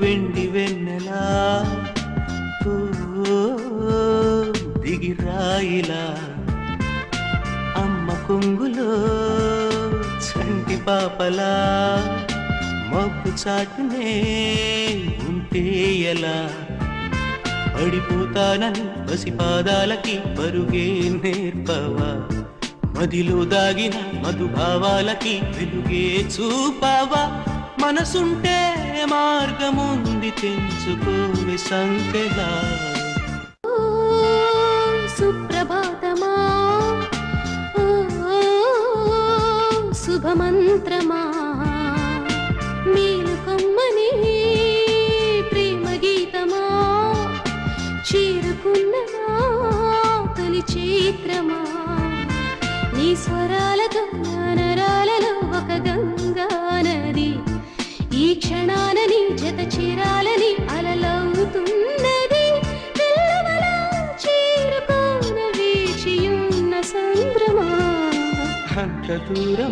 వెండి వెన్నెలా దిగిరాయిలా అమ్మ కొంగులో చంటి పాపలా మబ్బు చాటునే ఉంటే ఎలా పడిపోతానని పసిపాదాలకి పరుగే నేర్పవా మదిలో దాగిన మధుభావాలకి వెలుగే చూపావా మనసుంటే మార్గముంది తెంచుకోవే సంకెలా సుప్రభాతమా శుభమంత్రమా మేలుకమ్మని ప్రేమ గీతమా చేరుకున్న తొలి చైత్రమా నీ స్వరాలతో నరాలలో ఒక గంగా నది ఈ క్షణాలని జత చేరాలని అలలవుతున్నది పిల్లవలా చేరుకోన వేచియున్న సంద్రమా అంత దూరం